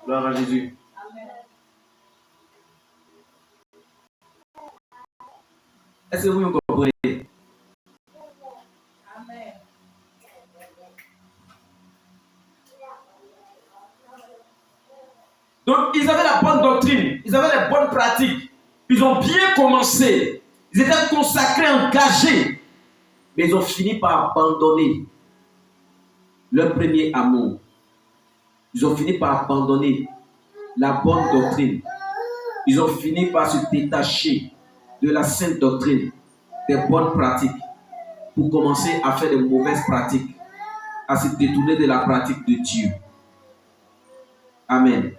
Gloire à Jésus. Est-ce que vous me comprenez? Amen. Donc, ils avaient la bonne doctrine, ils avaient les bonnes pratiques. Ils ont bien commencé. Ils étaient consacrés, engagés. Mais ils ont fini par abandonner leur premier amour. Ils ont fini par abandonner la bonne doctrine. Ils ont fini par se détacher de la sainte doctrine, des bonnes pratiques, pour commencer à faire de mauvaises pratiques, à se détourner de la pratique de Dieu. Amen.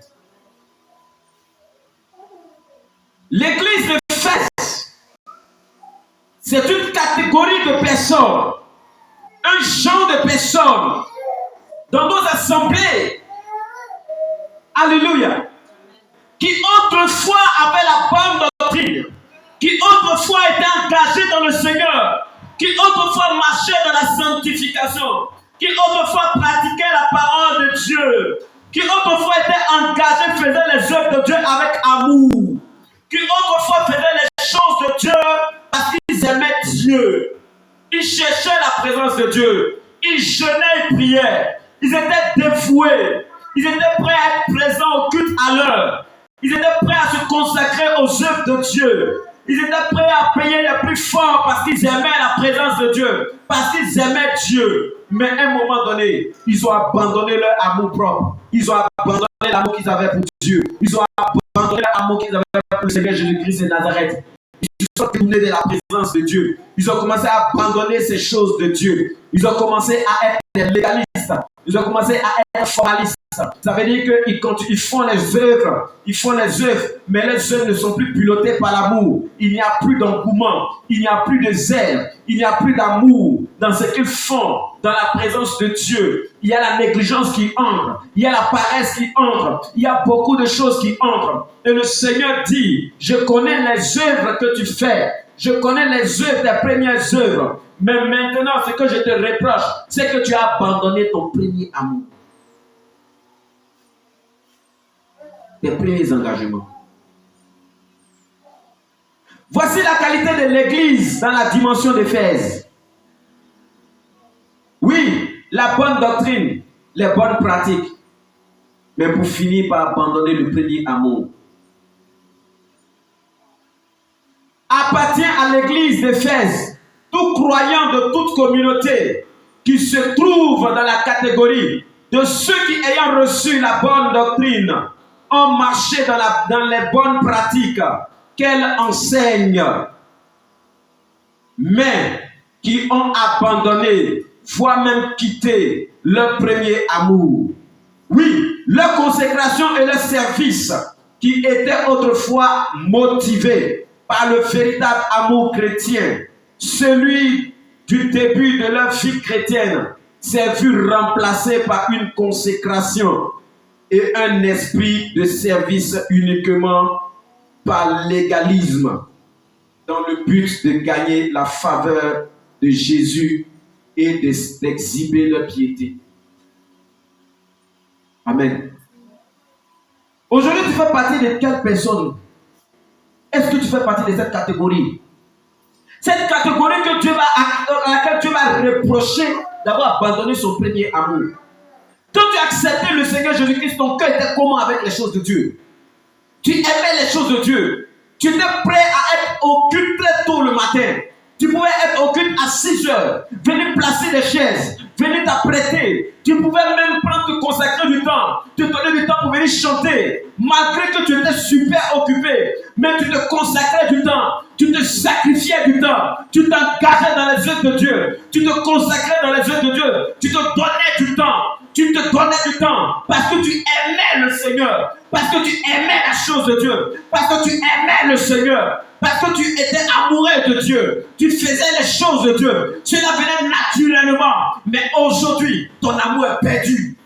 L'église d'Éphèse, c'est une catégorie de personnes, un genre de personnes dans nos assemblées, alléluia, qui autrefois avaient la bonne doctrine, qui autrefois étaient engagés dans le Seigneur, qui autrefois marchaient dans la sanctification, qui autrefois pratiquaient la parole de Dieu, qui autrefois étaient engagés, faisaient les œuvres de Dieu avec amour, qui autrefois faisaient les choses de Dieu parce qu'ils aimaient Dieu. Ils cherchaient la présence de Dieu. Ils jeûnaient et priaient. Ils étaient dévoués. Ils étaient prêts à être présents au culte à l'heure. Ils étaient prêts à se consacrer aux œuvres de Dieu. Ils étaient prêts à payer les plus forts parce qu'ils aimaient la présence de Dieu, parce qu'ils aimaient Dieu. Mais à un moment donné, ils ont abandonné leur amour propre. Ils ont abandonné l'amour qu'ils avaient pour Dieu. Ils ont abandonné l'amour qu'ils avaient pour le Seigneur Jésus-Christ de Nazareth. Ils se sont détournés de la présence de Dieu. Ils ont commencé à abandonner ces choses de Dieu. Ils ont commencé à être des légalistes. Ils ont commencé à être formalistes. Ça veut dire qu'ils font les œuvres. Ils font les œuvres, mais les œuvres ne sont plus pilotées par l'amour. Il n'y a plus d'engouement. Il n'y a plus de zèle. Il n'y a plus d'amour dans ce qu'ils font, dans la présence de Dieu. Il y a la négligence qui entre. Il y a la paresse qui entre. Il y a beaucoup de choses qui entrent. Et le Seigneur dit, je connais les œuvres que tu fais. Je connais les œuvres, tes premières œuvres. Mais maintenant, ce que je te reproche, c'est que tu as abandonné ton premier amour. Tes premiers engagements. Voici la qualité de l'Église dans la dimension d'Éphèse. Oui, la bonne doctrine, les bonnes pratiques, mais pour finir par abandonner le premier amour. Appartient à l'Église d'Éphèse tout croyant de toute communauté qui se trouve dans la catégorie de ceux qui, ayant reçu la bonne doctrine, ont marché dans les bonnes pratiques qu'elle enseigne, mais qui ont abandonné, voire même quitté leur premier amour. Oui, leur consécration et leur service qui étaient autrefois motivés par le véritable amour chrétien, celui du début de leur vie chrétienne, s'est vu remplacé par une consécration et un esprit de service uniquement par légalisme, dans le but de gagner la faveur de Jésus et d'exhiber leur piété. Amen. Aujourd'hui, tu fais partie de quelle personne? Est-ce que tu fais partie de cette catégorie? Cette catégorie à laquelle Dieu va reprocher d'avoir abandonné son premier amour. Quand tu as accepté le Seigneur Jésus-Christ, ton cœur était comment avec les choses de Dieu? Tu aimais les choses de Dieu. Tu étais prêt à être au culte très tôt le matin. Tu pouvais être au culte à 6 heures, venir placer des chaises, venir t'apprêter. Tu pouvais même te consacrer du temps, te donner du temps pour venir chanter. Malgré que tu étais super occupé, mais tu te consacrais du temps, tu te sacrifiais du temps, tu t'engageais dans les œuvres de Dieu, tu te consacrais dans les œuvres de Dieu, tu te donnais du temps. Tu te donnais du temps parce que tu aimais le Seigneur, parce que tu aimais la chose de Dieu, parce que tu aimais le Seigneur, parce que tu étais amoureux de Dieu, tu faisais les choses de Dieu. Cela venait naturellement. Mais aujourd'hui, ton amour est perdu.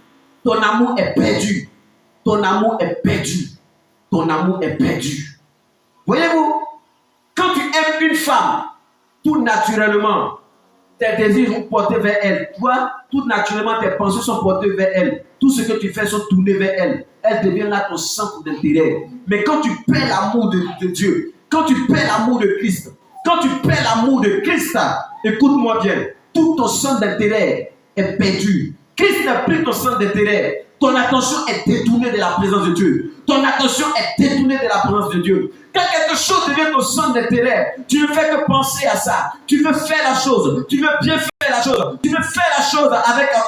Ton amour est perdu. Ton amour est perdu. Ton amour est perdu. Voyez-vous, quand tu aimes une femme, tout naturellement, tes désirs sont portés vers elle. Toi, tout naturellement, tes pensées sont portées vers elle. Tout ce que tu fais sont tournés vers elle. Elle devient là ton centre d'intérêt. Mais quand tu perds l'amour de Dieu, quand tu perds l'amour de Christ, quand tu perds l'amour de Christ, écoute-moi bien, tout ton centre d'intérêt est perdu. Christ n'a plus ton centre d'intérêt. Ton attention est détournée de la présence de Dieu. Ton attention est détournée de la présence de Dieu. Quand quelque chose devient ton centre d'intérêt, tu ne fais que penser à ça. Tu veux faire la chose. Tu veux bien faire la chose. Tu veux faire la chose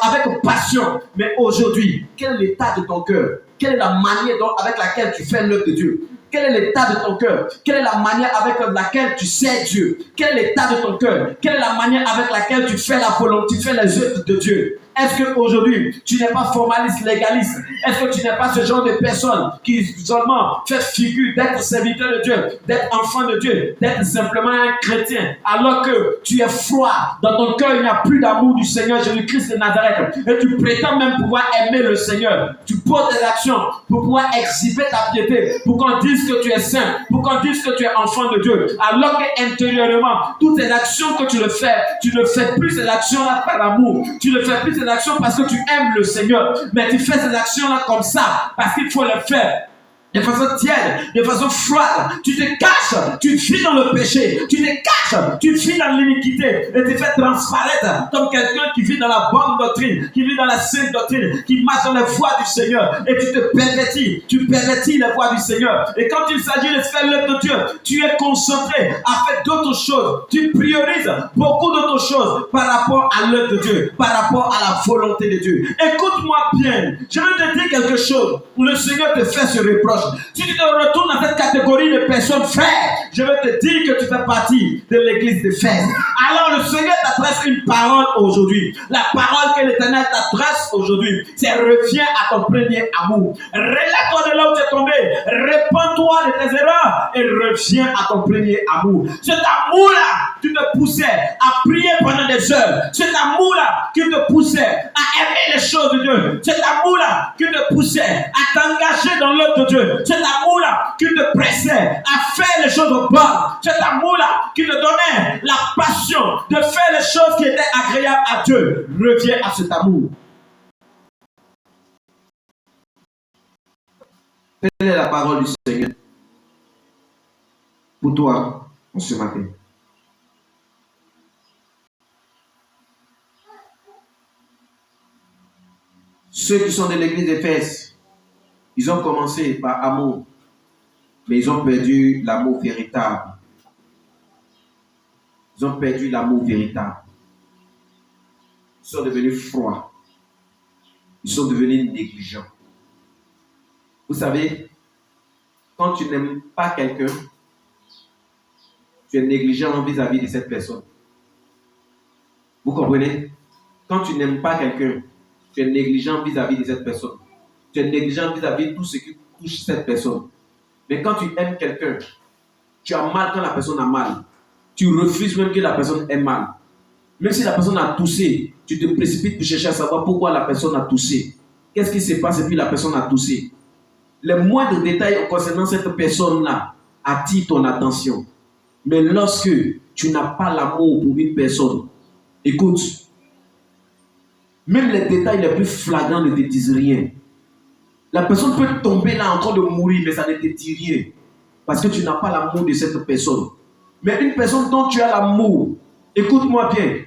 avec passion. Mais aujourd'hui, quel est l'état de ton cœur? Quelle est la manière avec laquelle tu fais l'œuvre de Dieu? Quel est l'état de ton cœur? Quelle est la manière avec laquelle tu sers Dieu? Quel est l'état de ton cœur? Quelle est la manière avec laquelle tu fais la volonté, tu fais les œuvres de Dieu? Est-ce qu'aujourd'hui, tu n'es pas formaliste, légaliste? Est-ce que tu n'es pas ce genre de personne qui seulement fait figure d'être serviteur de Dieu, d'être enfant de Dieu, d'être simplement un chrétien, alors que tu es froid, dans ton cœur il n'y a plus d'amour du Seigneur Jésus-Christ de Nazareth, et tu prétends même pouvoir aimer le Seigneur. Tu poses des actions pour pouvoir exhiber ta piété, pour qu'on dise que tu es saint, pour qu'on dise que tu es enfant de Dieu, alors qu'intérieurement, toutes ces actions que tu le fais, tu ne fais plus ces actions-là par amour, tu ne fais plus ces actions parce que tu aimes le Seigneur, mais tu fais ces actions-là comme ça, parce qu'il faut les faire de façon tiède, de façon froide. Tu te caches, tu vis dans le péché, tu te caches, tu vis dans l'iniquité et tu fais transparaître comme quelqu'un qui vit dans la bonne doctrine, qui vit dans la sainte doctrine, qui marche dans les voies du Seigneur, et tu te pervertis, tu pervertis les voies du Seigneur. Et quand il s'agit de faire l'œuvre de Dieu, tu es concentré à faire d'autres choses, tu priorises beaucoup d'autres choses par rapport à l'œuvre de Dieu, par rapport à la volonté de Dieu. Écoute-moi bien, je vais te dire quelque chose, le Seigneur te fait ce reproche. Si tu te retournes dans cette catégorie de personnes, frère, je vais te dire que tu fais partie de l'église de Fès. Alors le Seigneur t'adresse une parole aujourd'hui. La parole que l'Éternel t'adresse aujourd'hui, c'est reviens à ton premier amour. Relève-toi de là où tu es tombé. Répands-toi de tes erreurs et reviens à ton premier amour. Cet amour-là qui te poussait à prier pendant des heures. Cet amour-là qui te poussait à aimer les choses de Dieu. Cet amour-là qui te poussait à t'engager dans l'œuvre de Dieu. Cet amour-là qui te pressait à faire les choses au bonnes. Cet amour-là qui te donnait la passion de faire les choses qui étaient agréables à Dieu. Reviens à cet amour. Quelle est la parole du Seigneur pour toi en ce matin? Ceux qui sont de l'église d'Éphèse, ils ont commencé par amour, mais ils ont perdu l'amour véritable. Ils ont perdu l'amour véritable. Ils sont devenus froids. Ils sont devenus négligents. Vous savez, quand tu n'aimes pas quelqu'un, tu es négligent vis-à-vis de cette personne. Vous comprenez? Quand tu n'aimes pas quelqu'un, tu es négligent vis-à-vis de cette personne. Tu es négligent vis-à-vis de tout ce qui touche cette personne. Mais quand tu aimes quelqu'un, tu as mal quand la personne a mal. Tu refuses même que la personne ait mal. Même si la personne a toussé, tu te précipites pour chercher à savoir pourquoi la personne a toussé. Qu'est-ce qui se passe et puis la personne a toussé. Les moindres détails concernant cette personne-là attirent ton attention. Mais lorsque tu n'as pas l'amour pour une personne, écoute, même les détails les plus flagrants ne te disent rien. La personne peut tomber là en train de mourir, mais ça ne te dit rien. Parce que tu n'as pas l'amour de cette personne. Mais une personne dont tu as l'amour, écoute-moi bien,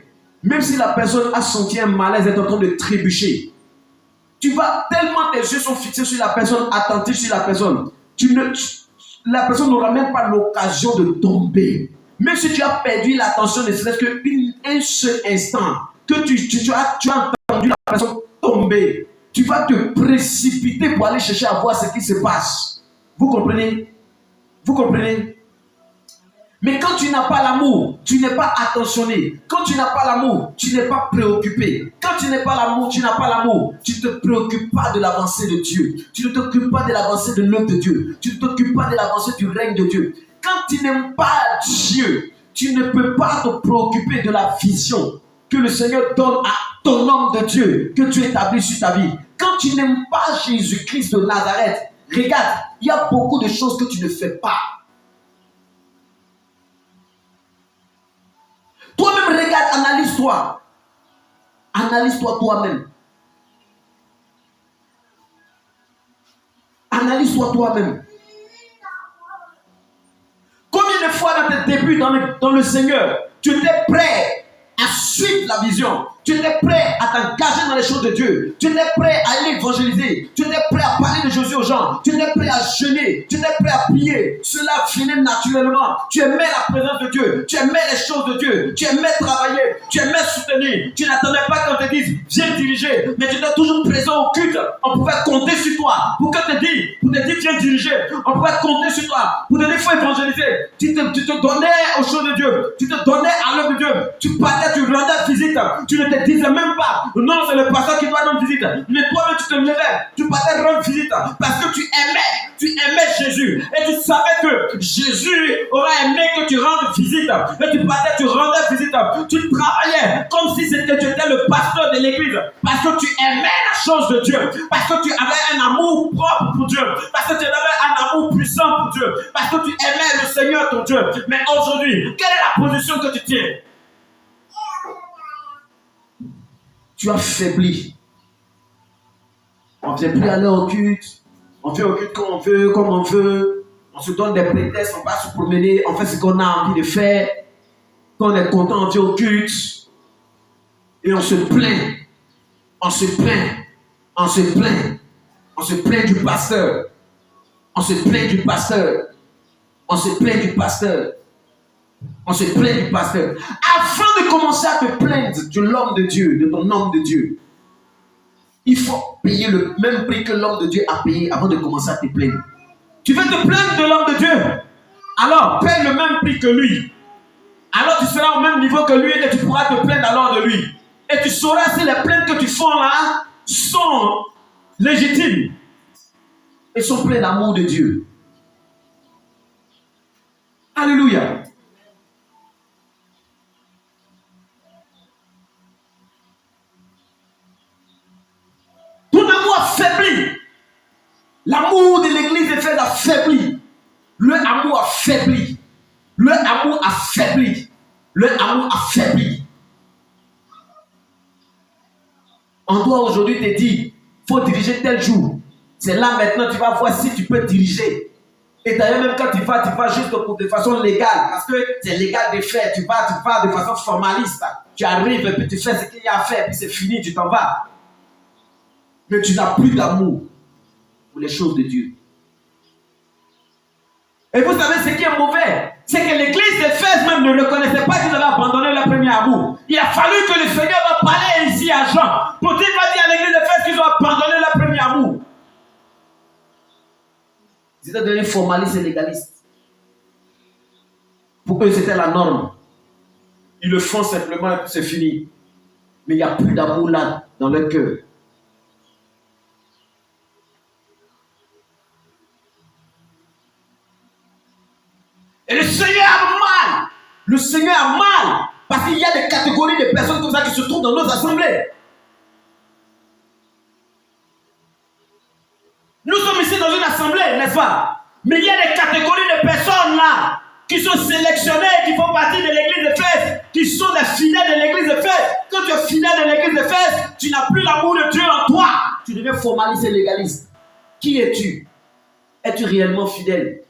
même si la personne a senti un malaise, est en train de trébucher, tu vas tellement, tes yeux sont fixés sur la personne, attentifs sur la personne, la personne n'aura même pas l'occasion de tomber. Même si tu as perdu l'attention, ne serait-ce qu'un seul instant, que tu as entendu la personne tomber, tu vas te précipiter pour aller chercher à voir ce qui se passe. Vous comprenez? Vous comprenez? Mais quand tu n'as pas l'amour, tu n'es pas attentionné. Quand tu n'as pas l'amour, tu n'es pas préoccupé. Quand tu n'as pas l'amour, tu ne te préoccupes pas de l'avancée de Dieu. Tu ne t'occupes pas de l'avancée de l'œuvre de Dieu. Tu ne t'occupes pas de l'avancée du règne de Dieu. Quand tu n'aimes pas Dieu, tu ne peux pas te préoccuper de la vision que le Seigneur donne à ton homme de Dieu, que tu établis sur ta vie. Quand tu n'aimes pas Jésus-Christ de Nazareth, regarde, il y a beaucoup de choses que tu ne fais pas. Toi-même, regarde, analyse-toi. Analyse-toi. Analyse-toi toi-même. Analyse-toi toi-même. Combien de fois dans tes débuts dans le Seigneur, tu étais prêt à suivre la vision, tu étais prêt à t'engager dans les choses de Dieu, tu étais prêt à aller évangéliser, tu étais prêt à parler de Jésus aux gens, tu étais prêt à jeûner, tu étais prêt à prier. Cela venait naturellement. Tu aimais la présence de Dieu, tu aimais les choses de Dieu, tu aimais travailler, tu aimais soutenir. Tu n'attendais pas qu'on te dise viens diriger, mais tu étais toujours présent au culte. On pouvait compter sur toi pour te dire viens diriger. On pouvait compter sur toi pour te dire faut évangéliser. Tu te donnais aux choses de Dieu, tu te donnais à l'œuvre de Dieu. Tu partais, tu rendais visite, tu ne te disais même pas non, c'est le pasteur qui doit rendre visite, mais toi-même tu te levais, tu partais rendre visite parce que tu aimais Jésus et tu savais que Jésus aurait aimé que tu rendes visite et tu partais, tu rendais visite, tu travaillais comme si tu étais le pasteur de l'église parce que tu aimais la chose de Dieu, parce que tu avais un amour propre pour Dieu, parce que tu avais un amour puissant pour Dieu, parce que tu aimais le Seigneur ton Dieu. Mais aujourd'hui, quelle est la position que tu tiens? Tu as faibli. On ne vient plus aller au culte. On vient au culte comme on veut. On se donne des prétextes, on va se promener, on fait ce qu'on a envie de faire. Quand on est content, on vient au culte. Et on se plaint. On se plaint. On se plaint. On se plaint du pasteur. On se plaint du pasteur. On se plaint du pasteur. On se plaint du pasteur. Avant de commencer à te plaindre de l'homme de Dieu, de ton homme de Dieu, il faut payer le même prix que l'homme de Dieu a payé avant de commencer à te plaindre. Tu veux te plaindre de l'homme de Dieu? Alors, paye le même prix que lui. Alors, tu seras au même niveau que lui et tu pourras te plaindre alors de lui. Et tu sauras si les plaintes que tu fais là sont légitimes et sont pleines d'amour de Dieu. Alléluia. Ton amour a faibli. L'amour de l'église est fait affaibli. Le amour a faibli. Le amour a faibli. Le amour a faibli. On doit aujourd'hui te dire, il faut diriger tel jour. C'est là maintenant tu vas voir si tu peux diriger. Et d'ailleurs même quand tu vas juste de façon légale. Parce que c'est légal de faire. Tu vas de façon formaliste. Tu arrives et puis tu fais ce qu'il y a à faire. Puis c'est fini, tu t'en vas. Mais tu n'as plus d'amour pour les choses de Dieu. Et vous savez ce qui est mauvais, c'est que l'église d'Éphèse même ne reconnaissait pas qu'ils avaient abandonné leur premier amour. Il a fallu que le Seigneur va parler ici à Jean pour dire à l'église d'Éphèse qu'ils ont abandonné leur premier amour. Ils étaient devenus formalistes et légalistes. Pour eux, c'était la norme. Ils le font simplement et puis c'est fini. Mais il n'y a plus d'amour là dans leur cœur. Et le Seigneur a mal. Le Seigneur a mal. Parce qu'il y a des catégories de personnes comme ça qui se trouvent dans nos assemblées. Nous sommes ici dans une assemblée, n'est-ce pas? Mais il y a des catégories de personnes là qui sont sélectionnées, qui font partie de l'église d'Éphèse, qui sont des fidèles de l'église d'Éphèse. Quand tu es fidèle de l'église d'Éphèse, tu n'as plus l'amour de Dieu en toi. Tu deviens formaliste et légaliste. Qui es-tu? Es-tu réellement fidèle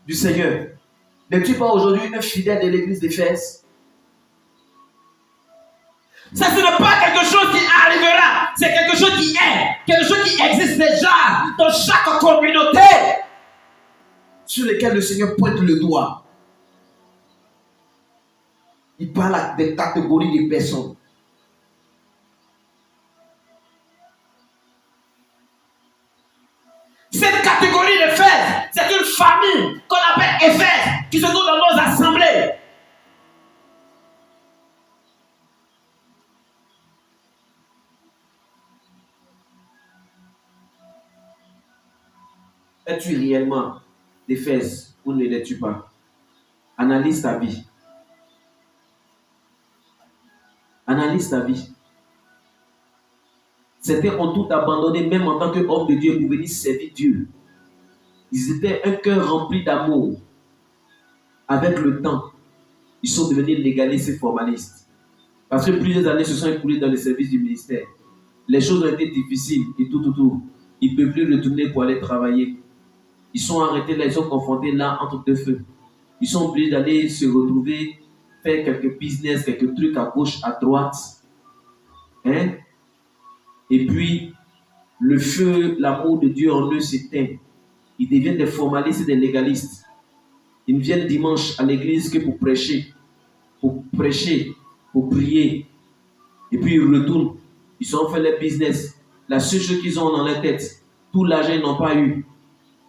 du Seigneur? N'es-tu pas aujourd'hui un fidèle de l'église d'Éphèse? Ça, ce n'est pas quelque chose qui arrivera. C'est quelque chose qui est. Quelque chose qui existe déjà dans chaque communauté sur lesquelles le Seigneur pointe le doigt. Il parle des catégories de personnes. Cette catégorie d'Éphèse, c'est une famille qu'on appelle Éphèse, qui se trouve dans nos assemblées. Es-tu réellement d'Éphèse ou ne l'es-tu pas? Analyse ta vie. Analyse ta vie. Certains ont tout abandonné, même en tant qu'homme de Dieu, pour venir servir Dieu. Ils étaient un cœur rempli d'amour. Avec le temps, ils sont devenus légalistes et formalistes. Parce que plusieurs années se sont écoulées dans les services du ministère. Les choses ont été difficiles et tout. Ils ne peuvent plus retourner pour aller travailler. Ils sont arrêtés là, ils sont confrontés là entre deux feux. Ils sont obligés d'aller se retrouver, faire quelques business, quelques trucs à gauche, à droite. Hein? Et puis, le feu, l'amour de Dieu en eux s'éteint. Ils deviennent des formalistes et des légalistes. Ils ne viennent dimanche à l'église que pour prêcher, pour prier. Et puis ils retournent. Ils ont fait leur business. La seule chose qu'ils ont dans leur tête, tout l'argent ils n'ont pas eu.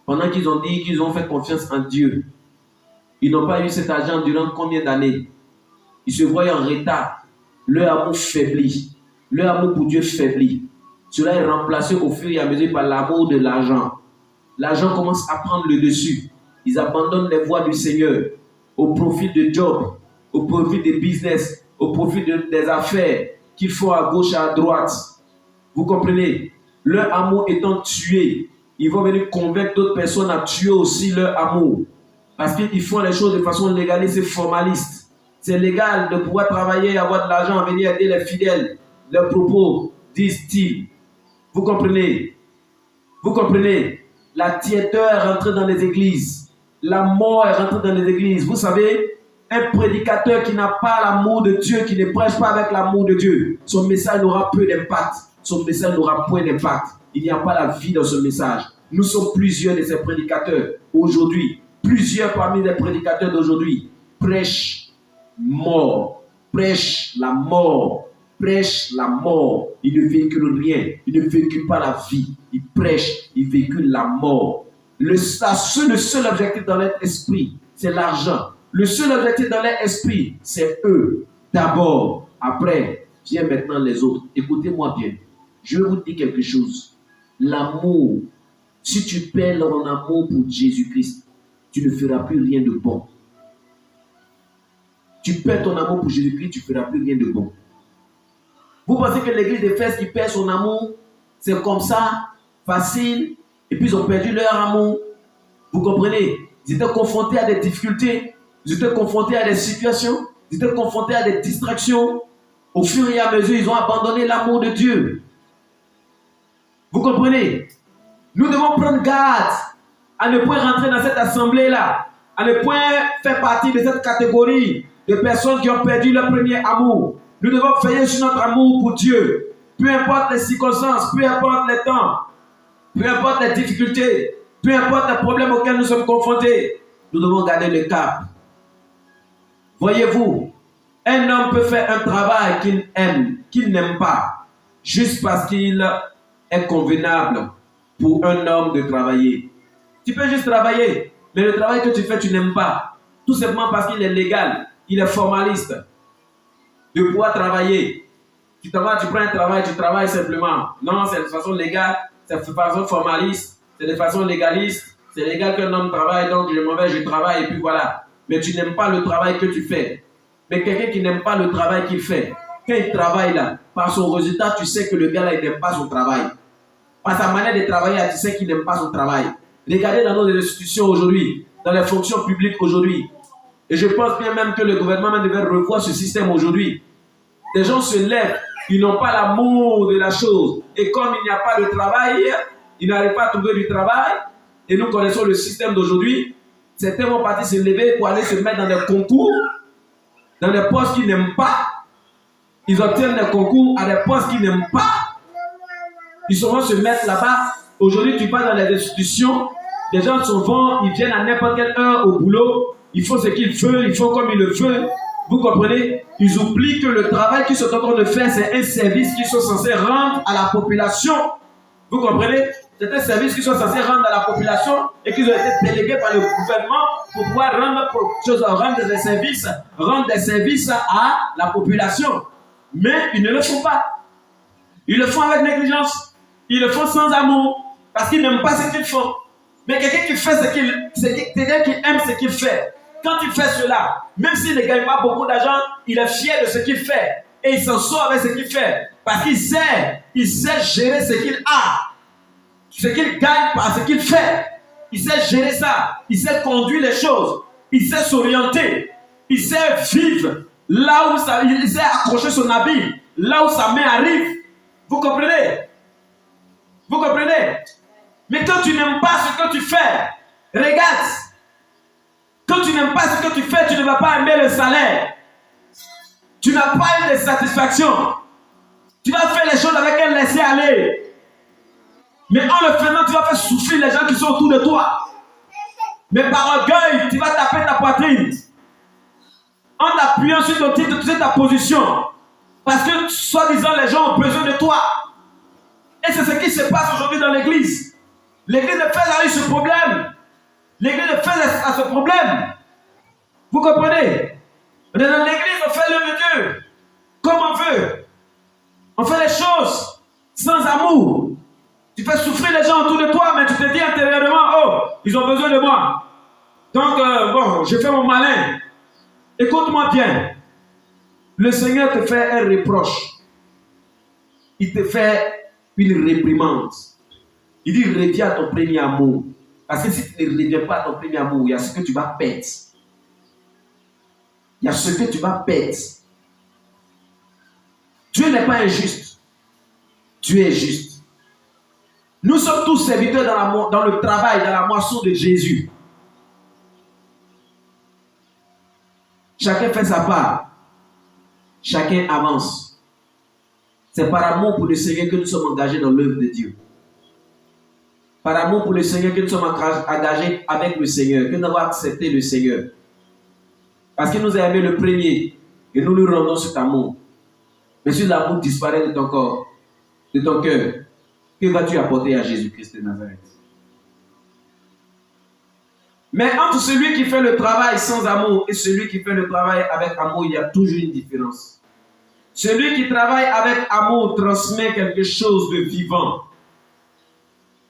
Pendant qu'ils ont dit qu'ils ont fait confiance en Dieu, ils n'ont pas eu cet argent durant combien d'années? Ils se voient en retard. Leur amour faiblit. Leur amour pour Dieu faiblit. Cela est remplacé au fur et à mesure par l'amour de l'argent. L'argent commence à prendre le dessus. Ils abandonnent les voies du Seigneur au profit de job, au profit des business, au profit des affaires qu'ils font à gauche et à droite. Vous comprenez? Leur amour étant tué, ils vont venir convaincre d'autres personnes à tuer aussi leur amour. Parce qu'ils font les choses de façon légaliste et formaliste. C'est légal de pouvoir travailler, avoir de l'argent, venir aider les fidèles. Leurs propos disent-ils. Vous comprenez? Vous comprenez? La tiédeur est rentrée dans les églises. La mort est rentrée dans les églises. Vous savez, un prédicateur qui n'a pas l'amour de Dieu, qui ne prêche pas avec l'amour de Dieu, son message n'aura peu d'impact. Son message n'aura point d'impact. Il n'y a pas la vie dans ce message. Nous sommes plusieurs de ces prédicateurs aujourd'hui. Plusieurs parmi les prédicateurs d'aujourd'hui prêchent mort, prêchent la mort, prêchent la mort. Ils ne véhiculent rien. Ils ne véhiculent pas la vie. Ils prêchent, ils véhiculent la mort. Le seul objectif dans leur esprit, c'est l'argent. Le seul objectif dans leur esprit, c'est eux. D'abord, après, vient maintenant les autres. Écoutez-moi bien. Je vais vous dire quelque chose. L'amour, si tu perds ton amour pour Jésus-Christ, tu ne feras plus rien de bon. Tu perds ton amour pour Jésus-Christ, tu ne feras plus rien de bon. Vous pensez que l'église d'Éphèse qui perd son amour, c'est comme ça, facile, et puis ils ont perdu leur amour. Vous comprenez? Ils étaient confrontés à des difficultés, ils étaient confrontés à des situations, ils étaient confrontés à des distractions. Au fur et à mesure, ils ont abandonné l'amour de Dieu. Vous comprenez? Nous devons prendre garde à ne point rentrer dans cette assemblée-là, à ne point faire partie de cette catégorie de personnes qui ont perdu leur premier amour. Nous devons veiller sur notre amour pour Dieu. Peu importe les circonstances, peu importe les temps, peu importe les difficultés, peu importe les problèmes auxquels nous sommes confrontés, nous devons garder le cap. Voyez-vous, un homme peut faire un travail qu'il aime, qu'il n'aime pas, juste parce qu'il est convenable pour un homme de travailler. Tu peux juste travailler, mais le travail que tu fais, tu n'aimes pas. Tout simplement parce qu'il est légal, il est formaliste. De pouvoir travailler. Tu prends un travail, tu travailles simplement. Non, c'est de façon légale, c'est de façon formaliste, c'est de façon légaliste. C'est légal qu'un homme travaille, donc je m'en vais, je travaille, et puis voilà. Mais tu n'aimes pas le travail que tu fais. Mais quelqu'un qui n'aime pas le travail qu'il fait, quand il travaille là, par son résultat, tu sais que le gars là, il n'aime pas son travail. Par sa manière de travailler là, tu sais qu'il n'aime pas son travail. Regardez dans nos institutions aujourd'hui, dans les fonctions publiques aujourd'hui. Et je pense bien même que le gouvernement devait revoir ce système aujourd'hui. Des gens se lèvent, ils n'ont pas l'amour de la chose. Et comme il n'y a pas de travail, ils n'arrivent pas à trouver du travail. Et nous connaissons le système d'aujourd'hui. Certains vont partir se lever pour aller se mettre dans des concours, dans des postes qu'ils n'aiment pas. Ils obtiennent des concours à des postes qu'ils n'aiment pas. Ils vont se mettre là-bas. Aujourd'hui, tu vas dans les institutions, les gens vont, ils viennent à n'importe quelle heure au boulot. Ils font ce qu'ils veulent, ils font comme ils le veulent. Vous comprenez? Ils oublient que le travail qu'ils sont en train de faire, c'est un service qu'ils sont censés rendre à la population. Vous comprenez? C'est un service qu'ils sont censés rendre à la population et qu'ils ont été délégués par le gouvernement pour pouvoir rendre des services à la population. Mais ils ne le font pas. Ils le font avec négligence. Ils le font sans amour parce qu'ils n'aiment pas ce qu'ils font. Mais quelqu'un qui fait quelqu'un qui aime ce qu'il fait, quand il fait cela, même s'il ne gagne pas beaucoup d'argent, il est fier de ce qu'il fait. Et il s'en sort avec ce qu'il fait. Parce qu'il sait gérer ce qu'il a. Ce qu'il gagne par ce qu'il fait. Il sait gérer ça. Il sait conduire les choses. Il sait s'orienter. Il sait vivre là où ça, il sait accrocher son habit, là où sa main arrive. Vous comprenez? Vous comprenez? Mais quand tu n'aimes pas ce que tu fais, regarde. Quand tu n'aimes pas ce que tu fais, tu ne vas pas aimer le salaire. Tu n'as pas eu de satisfaction. Tu vas faire les choses avec un laisser-aller. Mais en le faisant, tu vas faire souffrir les gens qui sont autour de toi. Mais par orgueil, tu vas taper ta poitrine. En appuyant sur ton titre, sur ta position. Parce que, soi-disant, les gens ont besoin de toi. Et c'est ce qui se passe aujourd'hui dans l'église. L'église de Fès a eu ce problème. L'église de Fès a ce problème. Vous comprenez? Dans l'église, on fait l'œuvre de Dieu comme on veut. On fait les choses sans amour. Tu fais souffrir les gens autour de toi, mais tu te dis intérieurement, oh, ils ont besoin de moi. Donc, bon, je fais mon malin. Écoute-moi bien. Le Seigneur te fait un reproche. Il te fait une réprimande. Il dit, reviens à ton premier amour. Parce que si tu ne reviens pas à ton premier amour, il y a ce que tu vas perdre. Il y a ce que tu vas perdre. Dieu n'est pas injuste. Dieu est juste. Nous sommes tous serviteurs dans le travail, dans la moisson de Jésus. Chacun fait sa part. Chacun avance. C'est par amour pour le Seigneur que nous sommes engagés dans l'œuvre de Dieu. Par amour pour le Seigneur que nous sommes engagés avec le Seigneur, que nous avons accepté le Seigneur. Parce qu'il nous a aimé le premier et nous lui rendons cet amour. Mais si l'amour disparaît de ton corps, de ton cœur, que vas-tu apporter à Jésus-Christ de Nazareth? Mais entre celui qui fait le travail sans amour et celui qui fait le travail avec amour, il y a toujours une différence. Celui qui travaille avec amour transmet quelque chose de vivant.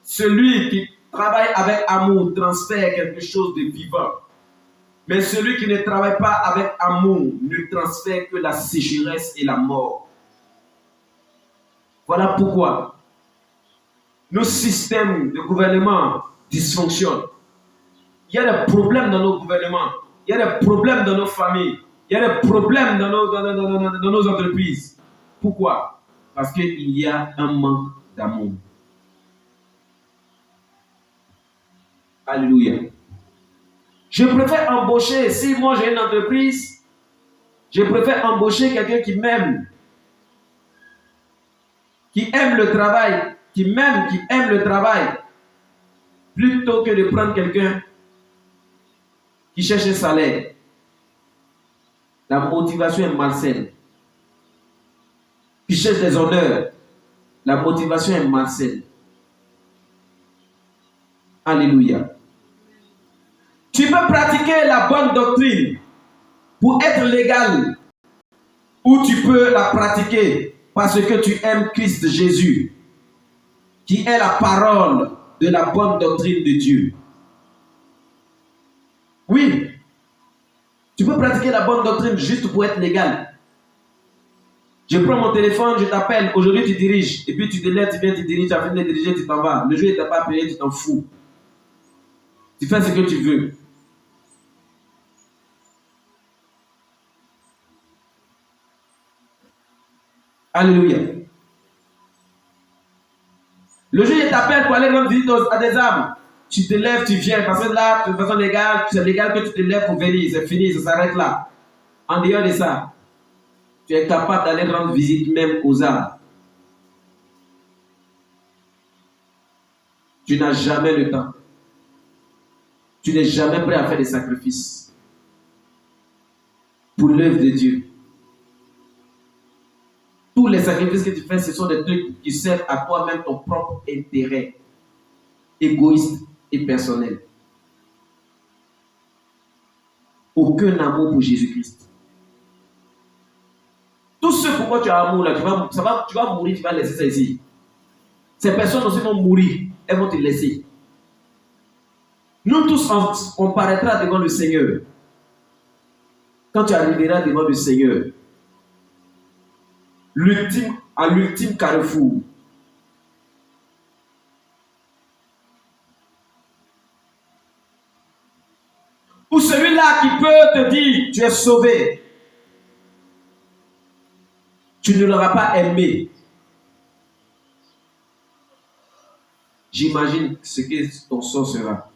Celui qui travaille avec amour transfère quelque chose de vivant. Mais celui qui ne travaille pas avec amour ne transfère que la sécheresse et la mort. Voilà pourquoi nos systèmes de gouvernement dysfonctionnent. Il y a des problèmes dans nos gouvernements. Il y a des problèmes dans nos familles. Il y a des problèmes dans nos entreprises. Pourquoi? Parce qu'il y a un manque d'amour. Alléluia. Je préfère embaucher, si moi j'ai une entreprise, je préfère embaucher quelqu'un qui m'aime, qui aime le travail, qui aime le travail, plutôt que de prendre quelqu'un qui cherche un salaire. La motivation est malsaine. Qui cherche des honneurs. La motivation est malsaine. Alléluia. Tu peux pratiquer la bonne doctrine pour être légal, ou tu peux la pratiquer parce que tu aimes Christ Jésus, qui est la parole de la bonne doctrine de Dieu. Oui, tu peux pratiquer la bonne doctrine juste pour être légal. Je prends mon téléphone, je t'appelle, aujourd'hui tu diriges, et puis tu te lèves, tu viens, tu diriges, tu as fini de diriger, tu t'en vas. Le jour où il ne t'a pas appelé, tu t'en fous. Tu fais ce que tu veux. Alléluia. Le jour où il t'appelle pour aller rendre visite à des âmes, tu te lèves, tu viens, parce que là, de façon légale, c'est légal que tu te lèves pour venir, c'est fini, ça s'arrête là. En dehors de ça, tu es capable d'aller rendre visite même aux âmes. Tu n'as jamais le temps. Tu n'es jamais prêt à faire des sacrifices pour l'œuvre de Dieu. Tous les sacrifices que tu fais, ce sont des trucs qui servent à toi-même ton propre intérêt égoïste et personnel. Aucun amour pour Jésus-Christ. Tout ce pourquoi tu as amour là, tu vas mourir, tu vas laisser ça ici. Ces personnes aussi vont mourir, elles vont te laisser. Nous tous, on paraîtra devant le Seigneur. Quand tu arriveras devant le Seigneur, à l'ultime carrefour, ou celui-là qui peut te dire tu es sauvé, tu ne l'auras pas aimé. J'imagine ce que ton sort sera.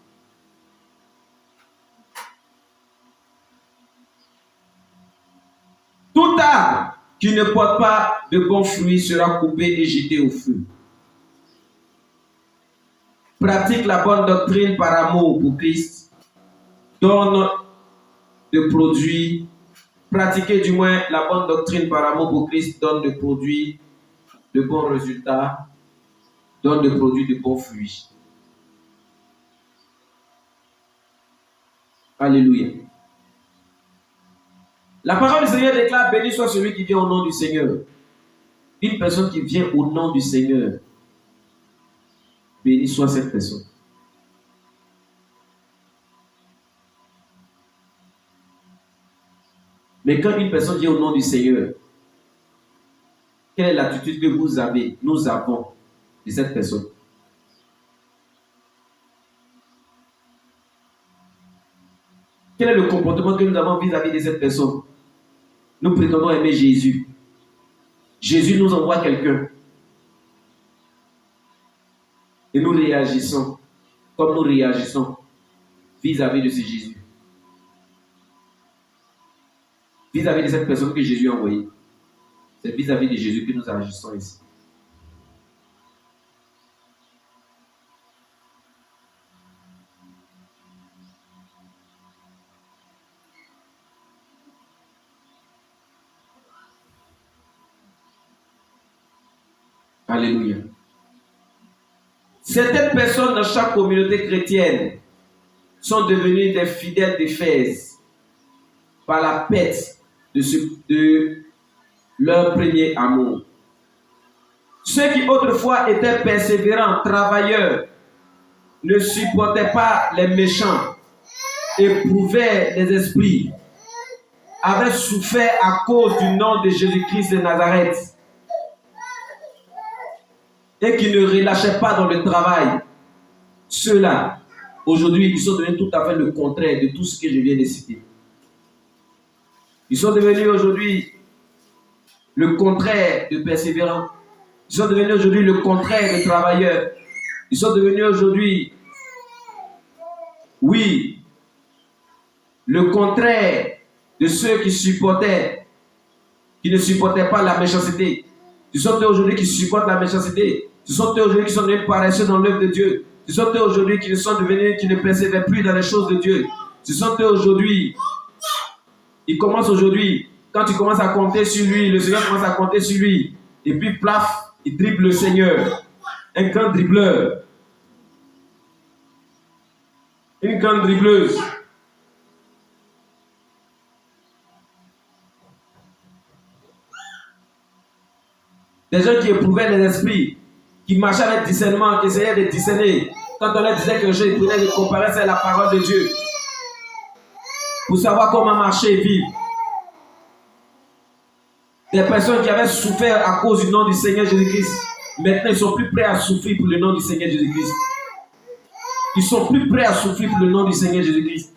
Tout arbre qui ne porte pas de bons fruits sera coupé et jeté au feu. Pratique la bonne doctrine par amour pour Christ. Donne de produits. Pratiquez du moins la bonne doctrine par amour pour Christ. Donne de produits, de bons résultats. Donne de produits, de bons fruits. Alléluia. La parole du Seigneur déclare, béni soit celui qui vient au nom du Seigneur. Une personne qui vient au nom du Seigneur, béni soit cette personne. Mais quand une personne vient au nom du Seigneur, quelle est l'attitude que vous avez, nous avons de cette personne? Quel est le comportement que nous avons vis-à-vis de cette personne? Nous prétendons aimer Jésus. Jésus nous envoie quelqu'un. Et nous réagissons comme nous réagissons vis-à-vis de ce Jésus. Vis-à-vis de cette personne que Jésus a envoyée. C'est vis-à-vis de Jésus que nous agissons ici. Alléluia. Certaines personnes dans chaque communauté chrétienne sont devenues des fidèles d'Éphèse par la perte de leur premier amour. Ceux qui autrefois étaient persévérants, travailleurs, ne supportaient pas les méchants, éprouvaient les esprits, avaient souffert à cause du nom de Jésus-Christ de Nazareth, et qui ne relâchaient pas dans le travail. Ceux-là, aujourd'hui, ils sont devenus tout à fait le contraire de tout ce que je viens de citer. Ils sont devenus aujourd'hui le contraire de persévérants. Ils sont devenus aujourd'hui le contraire de travailleurs. Ils sont devenus aujourd'hui, oui, le contraire de ceux qui supportaient, qui ne supportaient pas la méchanceté. Ce sont eux aujourd'hui qui supportent la méchanceté. Ce sont eux aujourd'hui qui sont devenus paresseux dans l'œuvre de Dieu. Ce sont eux aujourd'hui qui ne persévèrent plus dans les choses de Dieu. Ce sont eux aujourd'hui. Ils commencent aujourd'hui, quand tu commences à compter sur lui, le Seigneur commence à compter sur lui. Et puis, plaf, il dribble le Seigneur. Un grand dribbleur. Une grande dribbleuse. Des gens qui éprouvaient les esprits, qui marchaient avec discernement, qui essayaient de discerner. Quand on leur disait que je prenais de comparer à la parole de Dieu, pour savoir comment marcher et vivre. Des personnes qui avaient souffert à cause du nom du Seigneur Jésus-Christ, maintenant ils sont plus prêts à souffrir pour le nom du Seigneur Jésus-Christ. Ils sont plus prêts à souffrir pour le nom du Seigneur Jésus-Christ.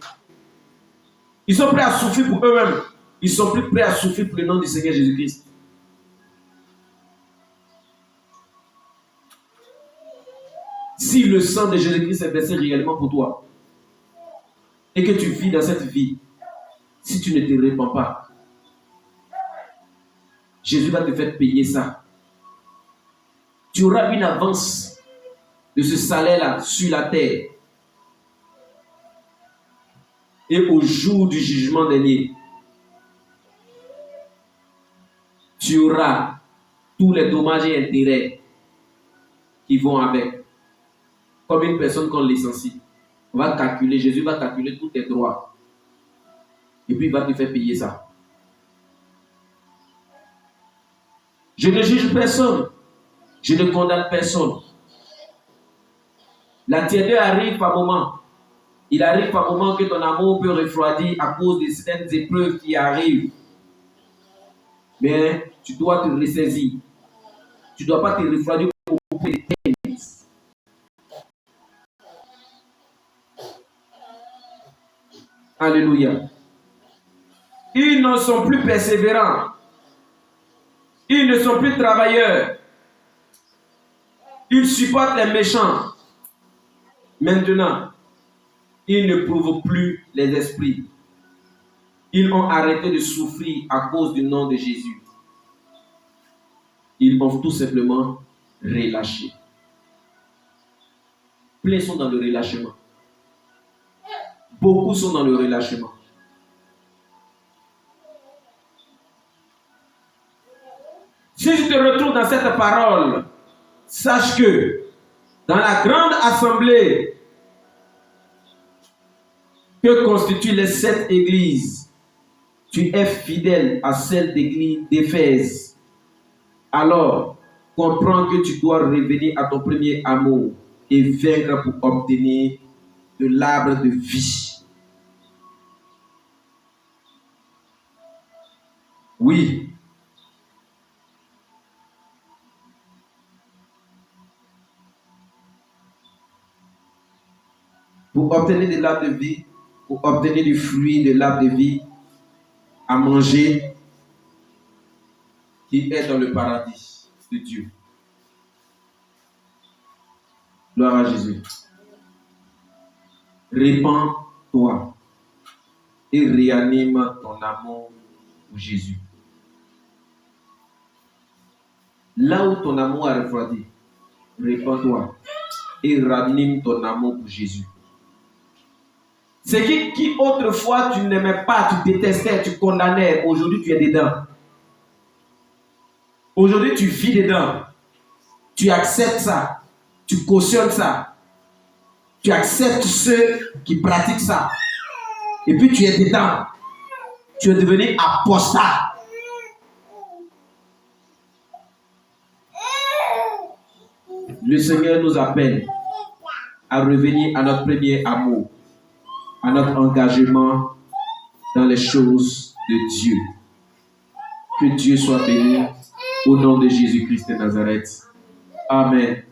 Ils sont prêts à souffrir pour eux-mêmes. Ils sont plus prêts à souffrir pour le nom du Seigneur Jésus-Christ. Si le sang de Jésus-Christ est versé réellement pour toi, et que tu vis dans cette vie, si tu ne te répands pas, Jésus va te faire payer ça. Tu auras une avance de ce salaire-là sur la terre. Et au jour du jugement dernier, tu auras tous les dommages et intérêts qui vont avec. Comme une personne qu'on licencie. On va calculer, Jésus va calculer tous tes droits. Et puis il va te faire payer ça. Je ne juge personne. Je ne condamne personne. La tiédeur arrive par moment. Il arrive par moment que ton amour peut refroidir à cause de certaines épreuves qui arrivent. Mais tu dois te ressaisir. Tu ne dois pas te refroidir au bout des thèmes. Alléluia. Ils ne sont plus persévérants. Ils ne sont plus travailleurs. Ils supportent les méchants. Maintenant, ils ne prouvent plus les esprits. Ils ont arrêté de souffrir à cause du nom de Jésus. Ils ont tout simplement relâché. Plein sont dans le relâchement. Beaucoup sont dans le relâchement. Si tu te retrouves dans cette parole, sache que dans la grande assemblée que constituent les 7 églises, tu es fidèle à celle d'église d'Éphèse. Alors, comprends que tu dois revenir à ton premier amour et vaincre pour obtenir de l'arbre de vie. Oui. Pour obtenir de l'arbre de vie, pour obtenir du fruit de l'arbre de vie à manger, qui est dans le paradis de Dieu. Gloire à Jésus. Répands-toi et réanime ton amour pour Jésus. Là où ton amour a refroidi, répands-toi et ranime ton amour pour Jésus. C'est qui autrefois tu n'aimais pas, tu détestais, tu condamnais, aujourd'hui tu es dedans. Aujourd'hui tu vis dedans. Tu acceptes ça. Tu cautionnes ça. Tu acceptes ceux qui pratiquent ça. Et puis tu es dedans. Tu es devenu apostat. Le Seigneur nous appelle à revenir à notre premier amour, à notre engagement dans les choses de Dieu. Que Dieu soit béni au nom de Jésus-Christ de Nazareth. Amen.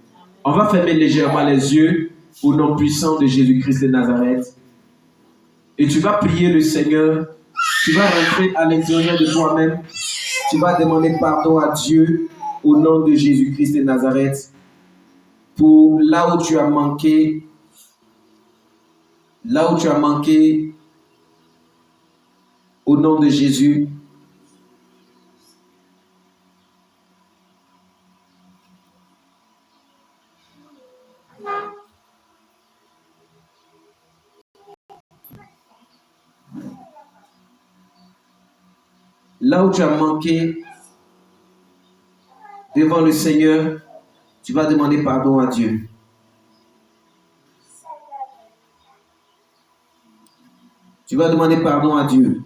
On va fermer légèrement les yeux au nom puissant de Jésus-Christ de Nazareth. Et tu vas prier le Seigneur. Tu vas rentrer à l'intérieur de toi-même. Tu vas demander pardon à Dieu au nom de Jésus-Christ de Nazareth. Pour là où tu as manqué, au nom de Jésus. Là où tu as manqué devant le Seigneur, tu vas demander pardon à Dieu. Tu vas demander pardon à Dieu.